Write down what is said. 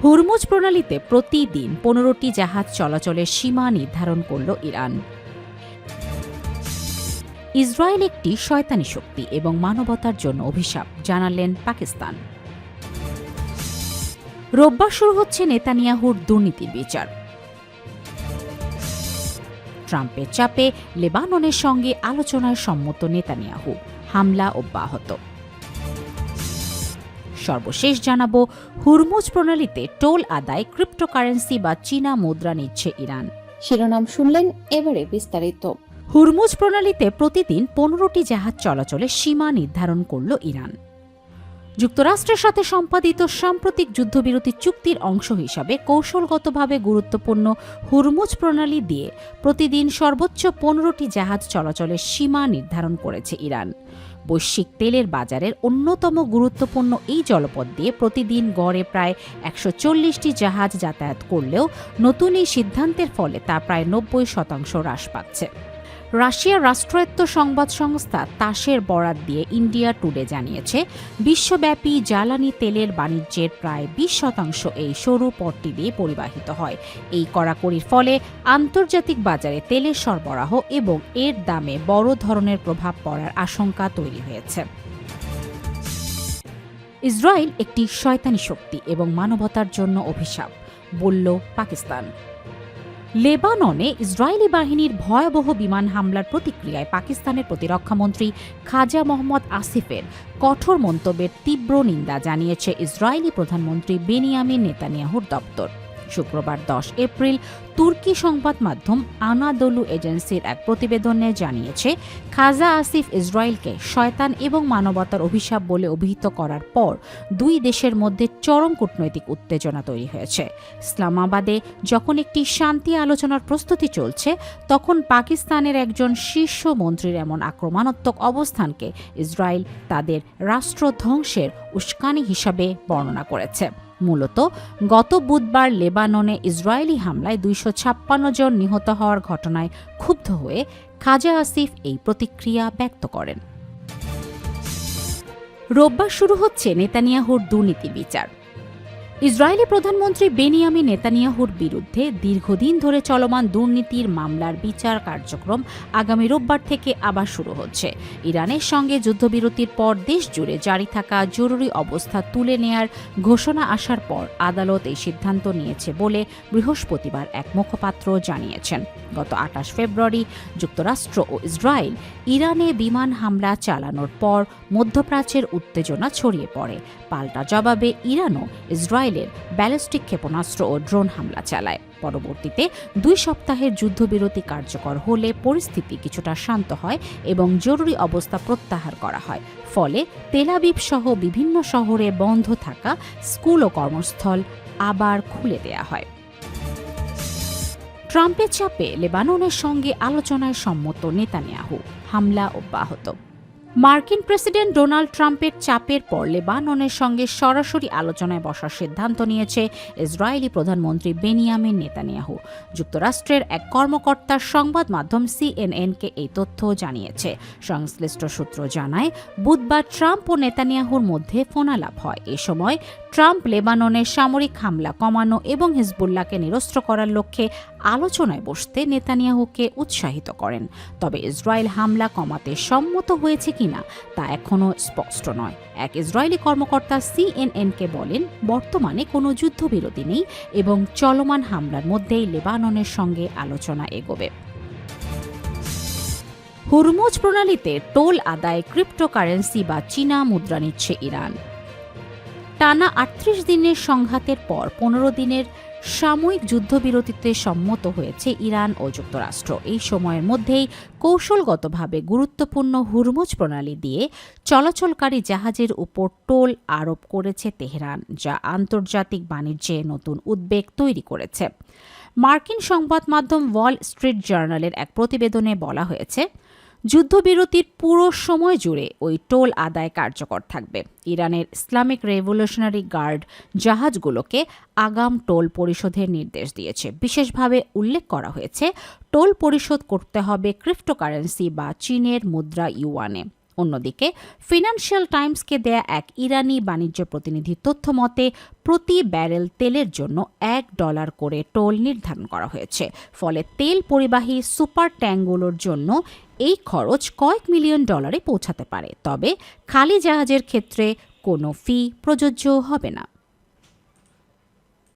Hormuz প্রণালীতে প্রতিদিন 15টি জাহাজ চলাচলের সীমা নির্ধারণ করল ইরান। ইসরায়েল একটি শয়তানি শক্তি এবং মানবতার জন্য অভিশাপ, জানালেন পাকিস্তান। রোববার শুরু হচ্ছে নেতানিয়াহুর দুর্নীতির বিচার। ট্রাম্পের চাপে লেবাননের সঙ্গে আলোচনায় সম্মত নেতানিয়াহু, হামলা অব্যাহত। সর্বশেষ জানাবো, হুরমুজ প্রণালীতে টোল আদায়, ক্রিপ্টোকারেন্সি বা চীনা মুদ্রা নিচ্ছে ইরান। শিরোনাম শুনলেন, এবারে বিস্তারিত। হুরমুজ প্রণালীতে প্রতিদিন 15টি জাহাজ চলাচলের সীমা নির্ধারণ করল ইরান। যুক্তরাষ্ট্রের সাথে সম্পাদিত সাম্প্রতিক যুদ্ধবিরতি চুক্তির অংশ হিসাবে কৌশলগতভাবে গুরুত্বপূর্ণ হুরমুজ প্রণালী দিয়ে প্রতিদিন সর্বোচ্চ 15টি জাহাজ চলাচলের সীমা নির্ধারণ করেছে ইরান। বৈশ্বিক তেলের বাজারের অন্যতম গুরুত্বপূর্ণ এই জলপথ দিয়ে প্রতিদিন গড়ে প্রায় 140টি জাহাজ যাতায়াত করলেও নতুন এই সিদ্ধান্তের ফলে তা প্রায় 90% হ্রাস পাচ্ছে। রাশিয়ার রাষ্ট্রায়ত্ত সংবাদ সংস্থা তাসের বরাত দিয়ে ইন্ডিয়া টুডে জানিয়েছে, বিশ্বব্যাপী জ্বালানি তেলের বাণিজ্যের প্রায় 20% এই সরু পথটি দিয়ে পরিবাহিত হয়। এই কড়াকড়ির ফলে আন্তর্জাতিক বাজারে তেলের সরবরাহ এবং এর দামে বড় ধরনের প্রভাব পড়ার আশঙ্কা তৈরি হয়েছে। ইসরায়েল একটি শয়তানি শক্তি এবং মানবতার জন্য অভিশাপ, বলল পাকিস্তান। লেবাননে ইসরায়েলি বাহিনীর ভয়াবহ বিমান হামলার প্রতিক্রিয়ায় পাকিস্তানের প্রতিরক্ষামন্ত্রী খাজা মোহাম্মদ আসিফের কঠোর মন্তব্যের তীব্র নিন্দা জানিয়েছে ইসরায়েলি প্রধানমন্ত্রী বেনিয়ামিন নেতানিয়াহুর দপ্তর। শুক্রবার 10 এপ্রিল তুর্কি সংবাদ মাধ্যম আনাদোলু এজেন্সির এক প্রতিবেদনে জানিয়েছে, খাজা আসিফ ইসরায়েলকে শয়তান এবং মানবতার অভিশাপ বলে অভিহিত করার পর দুই দেশের মধ্যে চরম কূটনৈতিক উত্তেজনা তৈরি হয়েছে। ইসলামাবাদে যখন একটি শান্তি আলোচনার প্রস্তুতি চলছে, তখন পাকিস্তানের একজন শীর্ষ মন্ত্রীর এমন আক্রমণাত্মক অবস্থানকে ইসরায়েল তাদের রাষ্ট্র ধ্বংসের উস্কানি হিসাবে বর্ণনা করেছে। মূলত গত বুধবার লেবাননে ইসরায়েলি হামলায় 256 জন নিহত হওয়ার ঘটনায় ক্ষুব্ধ হয়ে খাজা আসিফ এই প্রতিক্রিয়া ব্যক্ত করেন। রোববার শুরু হচ্ছে নেতানিয়াহুর দুর্নীতি বিচার। ইসরায়েলি প্রধানমন্ত্রী বেনিয়ামিন নেতানিয়াহুর বিরুদ্ধে দীর্ঘদিন ধরে চলমান দুর্নীতির মামলার বিচার কার্যক্রম আগামী রোববার থেকে আবার শুরু হচ্ছে। ইরানের সঙ্গে যুদ্ধবিরতির পর দেশ জুড়ে জারি থাকা জরুরি অবস্থা তুলে নেয়ার ঘোষণা আসার পর আদালত এই সিদ্ধান্ত নিয়েছে বলে বৃহস্পতিবার এক মুখপাত্র জানিয়েছেন। গত 28 ফেব্রুয়ারি যুক্তরাষ্ট্র ও ইসরায়েল ইরানে বিমান হামলা চালানোর পর মধ্যপ্রাচ্যের উত্তেজনা ছড়িয়ে পড়ে। পাল্টা জবাবে ইরানও ইসরায়েলের ব্যালিস্টিক ক্ষেপণাস্ত্র ও ড্রোন হামলা চালায়। পরবর্তীতে 2 সপ্তাহের যুদ্ধবিরতি কার্যকর হলে পরিস্থিতি কিছুটা শান্ত হয় এবং জরুরি অবস্থা প্রত্যাহার করা হয়। ফলে তেল আবিব সহ বিভিন্ন শহরে বন্ধ থাকা স্কুল ও কর্মস্থল আবার খুলে দেয়া হয়। ট্রাম্পের চাপে লেবাননের সঙ্গে আলোচনায় সম্মত নেতানিয়াহু, হামলা অব্যাহত। মার্কিন প্রেসিডেন্ট ডোনাল্ড ট্রাম্পের চাপের পর লেবাননের সঙ্গে সরাসরি আলোচনায় বসার সিদ্ধান্ত নিয়েছে ইসরায়েলি প্রধানমন্ত্রী বেনিয়ামিন নেতানিয়াহু। যুক্তরাষ্ট্রের এক কর্মকর্তার সংবাদ মাধ্যম সিএনএনকে এই তথ্য জানিয়েছে। সংশ্লিষ্ট সূত্র জানায়, বুধবার ট্রাম্প ও নেতানিয়াহুর মধ্যে ফোনালাপ হয়। এ সময় ট্রাম্প লেবাননের সামরিক হামলা কমানো এবং হিজবুল্লাহকে নিরস্ত্র করার লক্ষ্যে আলোচনায় বসতে নেতানিয়াহুকে উৎসাহিত করেন। তবে ইসরায়েল হামলা কমাতে সম্মত হয়েছে কিনা তা এখনও স্পষ্ট নয়। এক ইসরায়েলি কর্মকর্তা সিএনএনকে বলেন, বর্তমানে কোনো যুদ্ধবিরতি নেই এবং চলমান হামলার মধ্যেই লেবাননের সঙ্গে আলোচনা এগোবে। হুরমুজ প্রণালীতে টোল আদায়, ক্রিপ্টোকারেন্সি বা চীনা মুদ্রা নিচ্ছে ইরান। টানা 38 দিনের সংঘাতের পর 15 দিনের সাময়িক যুদ্ধবিরতিতে সম্মত হয়েছে ইরান ও যুক্তরাষ্ট্র। এই সময়ের মধ্যেই কৌশলগতভাবে গুরুত্বপূর্ণ হুরমুজ প্রণালী দিয়ে চলাচলকারী জাহাজের উপর টোল আরোপ করেছে তেহরান, যা আন্তর্জাতিক বাণিজ্যে নতুন উদ্বেগ তৈরি করেছে। মার্কিন সংবাদ মাধ্যম ওয়াল স্ট্রিট জার্নালের এক প্রতিবেদনে বলা হয়েছে, যুদ্ধবিরতির পুরো সময় জুড়ে ওই টোল আদায় কার্যকর থাকবে। ইরানের ইসলামিক রেভলিউশনারি গার্ড জাহাজগুলোকে আগাম টোল পরিশোধের নির্দেশ দিয়েছে। বিশেষভাবে উল্লেখ করা হয়েছে, টোল পরিশোধ করতে হবে ক্রিপ্টোকারেন্সি বা চীনের মুদ্রা ইউয়ানে। অন্যদিকে ফিনান্সিয়াল টাইমসকে দেয়া এক ইরানি বাণিজ্য প্রতিনিধির তথ্য মতে প্রতি ব্যারেল তেলের জন্য $1 করে টোল নির্ধারণ করা হয়েছে। ফলে তেল পরিবাহী সুপার ট্যাঙ্কগুলোর জন্য এই খরচ কয়েক মিলিয়ন ডলারে পৌঁছাতে পারে। তবে খালি জাহাজের ক্ষেত্রে কোনো ফি প্রযোজ্য হবে না।